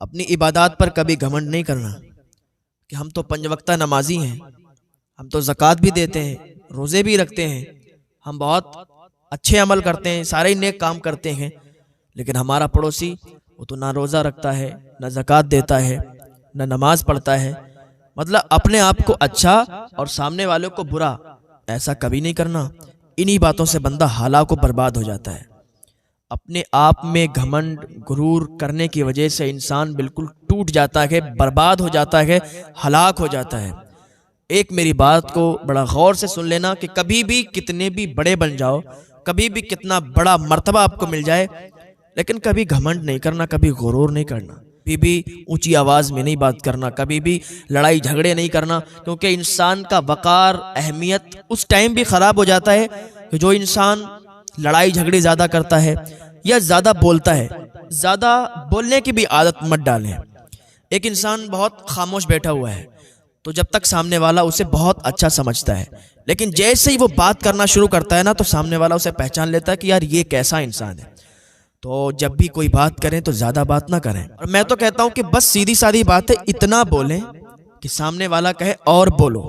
अपनी इबादत पर कभी घमंड नहीं करना कि हम तो 5 वक्ता नमाजी हैं, हम तो ज़कात भी देते हैं, रोज़े भी रखते हैं, हम बहुत अच्छे अमल करते हैं, सारे नेक काम करते हैं, लेकिन हमारा पड़ोसी वो तो ना रोज़ा रखता है, ना ज़कात देता है, ना नमाज पढ़ता है। मतलब अपने आप को अच्छा और सामने वालों को बुरा, ऐसा कभी नहीं करना। इन्हीं बातों से बंदा हालात को बर्बाद हो जाता है। अपने आप में घमंड गुरूर करने की वजह से इंसान बिल्कुल टूट जाता है, बर्बाद हो जाता है, हलाक हो जाता है। एक मेरी बात को बड़ा गौर से सुन लेना कि कभी भी कितने भी बड़े बन जाओ, कभी भी कितना बड़ा मर्तबा आपको मिल जाए, लेकिन कभी घमंड नहीं करना, कभी गुरूर नहीं करना, कभी भी ऊंची आवाज़ में नहीं बात करना, कभी भी लड़ाई झगड़े नहीं करना, क्योंकि इंसान का वक़ार अहमियत उस टाइम भी ख़राब हो जाता है कि जो इंसान लड़ाई झगड़े ज़्यादा करता है या ज़्यादा बोलता है। ज़्यादा बोलने की भी आदत मत डालें। एक इंसान बहुत खामोश बैठा हुआ है तो जब तक सामने वाला उसे बहुत अच्छा समझता है, लेकिन जैसे ही वो बात करना शुरू करता है ना, तो सामने वाला उसे पहचान लेता है कि यार ये कैसा इंसान है। तो जब भी कोई बात करें तो ज़्यादा बात ना करें। और मैं तो कहता हूँ कि बस सीधी सादी बात है, इतना बोलें कि सामने वाला कहे और बोलो,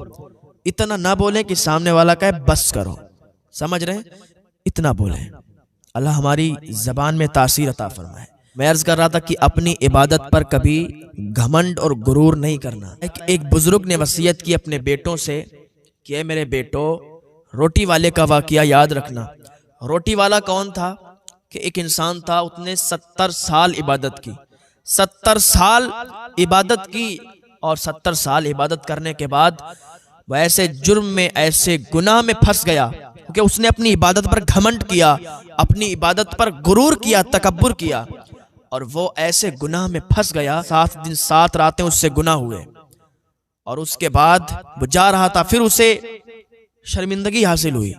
इतना ना बोलें कि सामने वाला कहे बस करो। समझ रहे हैं? इतना बोलें। अल्लाह हमारी ज़बान में तासीर अता फरमाए। मैं अर्ज़ कर रहा था कि अपनी इबादत पर कभी घमंड और गुरूर नहीं करना। एक बुजुर्ग ने वसीयत की अपने बेटों से कि मेरे बेटो, रोटी वाले का वाक़या याद रखना। रोटी वाला कौन था? कि एक इंसान था, उसने 70 साल इबादत की, 70 साल इबादत की, और 70 साल इबादत करने के बाद वह ऐसे जुर्म में, ऐसे गुनाह में फंस गया क्योंकि उसने अपनी इबादत पर घमंड किया, अपनी इबादत पर गुरूर किया, तकब्बुर किया, और वो ऐसे गुनाह में फंस गया। 7 दिन 7 रातें उससे गुनाह हुए, और उसके बाद वो जा रहा था, फिर उसे शर्मिंदगी हासिल हुई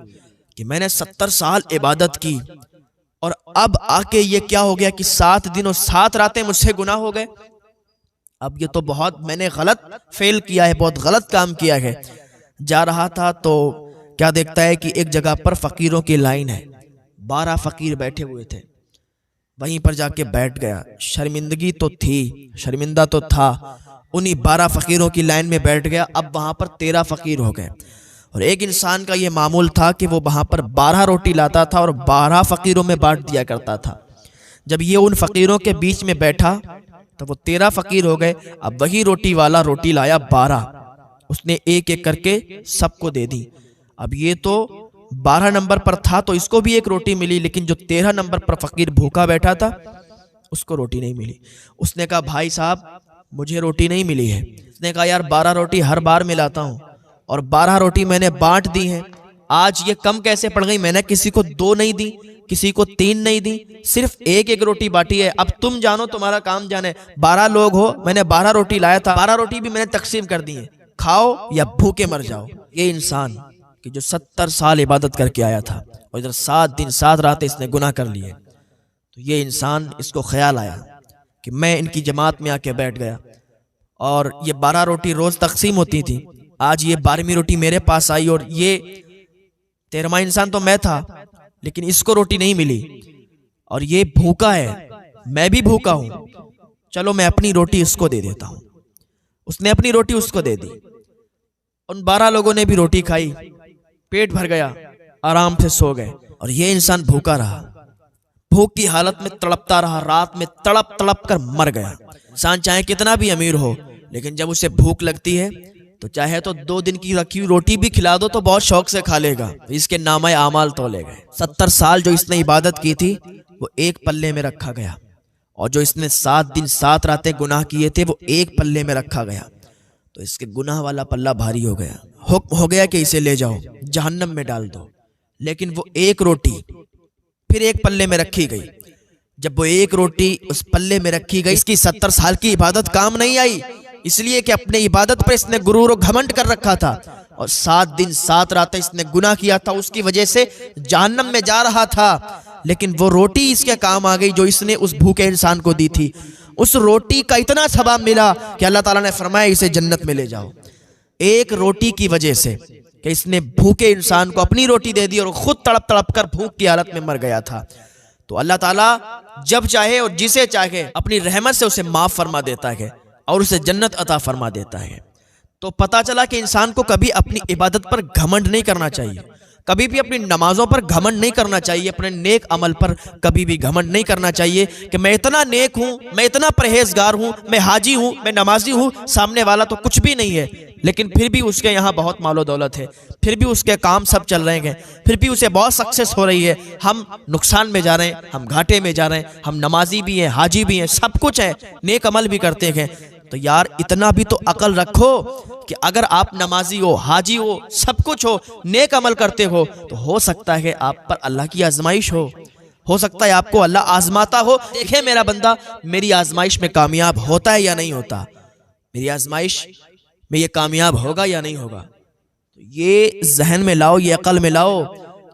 कि मैंने 70 साल इबादत की और अब आके ये क्या हो गया कि 7 दिन और 7 रातें मुझसे गुनाह हो गए। अब ये तो बहुत मैंने गलत फेल किया है, बहुत गलत काम किया है। जा रहा था तो क्या देखता है कि एक जगह पर फकीरों की लाइन है, 12 फकीर बैठे हुए थे। वहीं पर जाके बैठ गया। शर्मिंदगी तो थी, शर्मिंदा तो था, उन्हीं 12 फकीरों की लाइन में बैठ गया। अब वहां पर 13 फकीर हो गए, और एक इंसान का ये मामूल था कि वो वहां पर 12 रोटी लाता था और 12 फकीरों में बांट दिया करता था। जब ये उन फकीरों के बीच में बैठा तो वो 13 फकीर हो गए। अब वही रोटी वाला रोटी लाया 12, उसने एक एक करके सबको दे दी। अब ये तो 12 नंबर पर था तो इसको भी एक रोटी मिली, लेकिन जो 13 नंबर पर फकीर भूखा बैठा था उसको रोटी नहीं मिली। उसने कहा भाई साहब मुझे रोटी नहीं मिली है। उसने कहा यार 12 रोटी हर बार मिलाता हूँ और 12 रोटी मैंने बांट दी है, आज ये कम कैसे पड़ गई? मैंने किसी को 2 नहीं दी, किसी को 3 नहीं दी, सिर्फ एक एक रोटी बांटी है। अब तुम जानो, तुम्हारा काम जाने। 12 लोग हो, मैंने 12 रोटी लाया था, 12 रोटी भी मैंने तकसीम कर दी है, खाओ या भूखे मर जाओ। ये इंसान कि जो 70 साल इबादत करके आया था और इधर 7 दिन 7 रातें इसने गुनाह कर लिए, तो ये इंसान, इसको ख्याल आया कि मैं इनकी जमात में आके बैठ गया और ये 12 रोटी रोज तकसीम होती थी, आज ये 12वीं रोटी मेरे पास आई और ये 13वां इंसान तो मैं था, लेकिन इसको रोटी नहीं मिली और ये भूखा है, मैं भी भूखा हूं, चलो मैं अपनी रोटी इसको दे देता हूं। उसने अपनी रोटी उसको दे दी। उन 12 लोगों ने भी रोटी खाई, पेट भर गया, आराम से सो गए, और ये इंसान भूखा रहा, भूख की हालत में तड़पता रहा, रात में तड़प तड़प कर मर गया। इंसान चाहे कितना भी अमीर हो, लेकिन जब उसे भूख लगती है तो चाहे तो 2 दिन की रखी हुई रोटी भी खिला दो तो बहुत शौक से खा लेगा। इसके नामे आमाल तोले गए। 70 साल जो इसने इबादत की थी वो एक पल्ले में रखा गया, और जो इसने 7 दिन 7 रातें गुनाह किए थे वो एक पल्ले में रखा गया। तो इसके गुनाह वाला पल्ला भारी हो गया। हुक्म हो गया कि इसे ले जाओ, जहन्नम में डाल दो। लेकिन वो एक रोटी फिर एक पल्ले में रखी गई। जब वो एक रोटी उस पल्ले में रखी गई, इसकी 70 साल की इबादत काम नहीं आई, इसलिए कि अपने इबादत पर इसने गुरूर और घमंड कर रखा था, और 7 दिन 7 रातें इसने गुनाह किया था, उसकी वजह से जहन्नम में जा रहा था। लेकिन वो रोटी इसके काम आ गई जो इसने उस भूखे इंसान को दी थी। उस रोटी का इतना सवाब मिला कि अल्लाह ताला ने फरमाया इसे जन्नत में ले जाओ। एक रोटी की वजह से कि इसने भूखे इंसान को अपनी रोटी दे दी और खुद तड़प तड़प कर भूख की हालत में मर गया था। तो अल्लाह ताला जब चाहे और जिसे चाहे अपनी रहमत से उसे माफ़ फरमा देता है और उसे जन्नत अता फरमा देता है। तो पता चला कि इंसान को कभी अपनी इबादत पर घमंड नहीं करना चाहिए, कभी भी अपनी नमाजों पर घमंड नहीं करना चाहिए, अपने नेक अमल पर कभी भी घमंड नहीं करना चाहिए कि मैं इतना नेक हूँ, मैं इतना परहेजगार हूँ, मैं हाजी हूँ, मैं नमाजी हूँ, सामने वाला तो कुछ भी नहीं है, लेकिन फिर भी उसके यहाँ बहुत मालो दौलत है, फिर भी उसके काम सब चल रहे हैं, फिर भी उसे बहुत सक्सेस हो रही है, हम नुकसान में जा रहे हैं, हम घाटे में जा रहे हैं, हम नमाजी भी हैं, हाजी भी हैं, सब कुछ है, नेक अमल भी करते हैं। तो यार इतना भी तो अकल रखो कि अगर आप नमाजी हो, हाजी हो, सब कुछ हो, नेक अमल करते तो हो सकता है आप पर अल्लाह की आजमाइश हो सकता है आपको अल्लाह आजमाता हो, देखे मेरा बंदा मेरी आजमाइश में कामयाब होता है या नहीं होता, मेरी आजमाइश में ये कामयाब होगा या नहीं होगा। तो ये जहन में लाओ, ये अकल में लाओ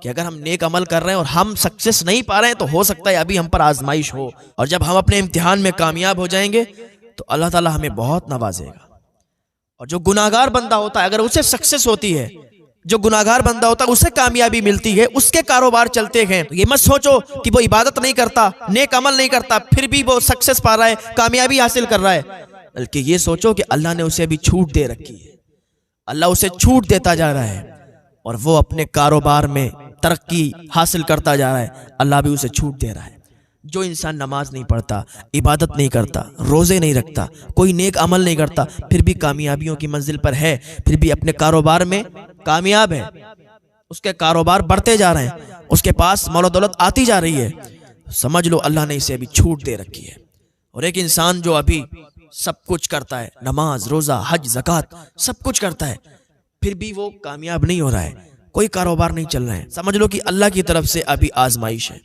कि अगर हम नेक अमल कर रहे हैं और हम सक्सेस नहीं पा रहे हैं तो हो सकता है अभी हम पर आजमाइश हो, और जब हम अपने इम्तिहान में कामयाब हो जाएंगे तो अल्लाह ताला हमें बहुत नवाजेगा। और जो गुनाहगार बंदा होता है अगर उसे सक्सेस होती है, जो गुनाहगार बंदा होता है उसे कामयाबी मिलती है, उसके कारोबार चलते हैं, तो ये मत सोचो कि वो इबादत नहीं करता, नेक अमल नहीं करता, फिर भी वो सक्सेस पा रहा है, कामयाबी हासिल कर रहा है, बल्कि ये सोचो कि अल्लाह ने उसे अभी छूट दे रखी है, अल्लाह उसे छूट देता जा रहा है और वो अपने कारोबार में तरक्की हासिल करता जा रहा है, अल्लाह भी उसे छूट दे रहा है। जो इंसान नमाज नहीं पढ़ता, इबादत नहीं करता, रोज़े नहीं रखता, कोई नेक अमल नहीं करता, फिर भी कामयाबियों की मंजिल पर है, फिर भी अपने कारोबार में कामयाब है, उसके कारोबार बढ़ते जा रहे हैं, उसके पास मौला दौलत आती जा रही है, समझ लो अल्लाह ने इसे अभी छूट दे रखी है। और एक इंसान जो अभी सब कुछ करता है, नमाज, रोज़ा, हज, ज़कात सब कुछ करता है, फिर भी वो कामयाब नहीं हो रहा है, कोई कारोबार नहीं चल रहा है, समझ लो कि अल्लाह की तरफ से अभी आजमाइश है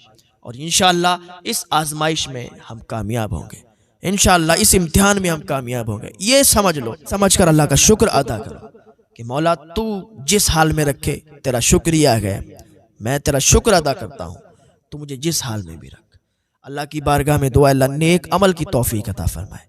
और इंशाअल्लाह इस आजमाइश में हम कामयाब होंगे, इंशाअल्लाह इस इम्तिहान में हम कामयाब होंगे। ये समझ लो, समझ कर अल्लाह का शुक्र अदा करो कि मौला तू जिस हाल में रखे तेरा शुक्रिया है, मैं तेरा शुक्र अदा करता हूँ, तू मुझे जिस हाल में भी रख। अल्लाह की बारगाह में दुआ, अल्लाह नेक अमल की तौफीक अता फरमाए।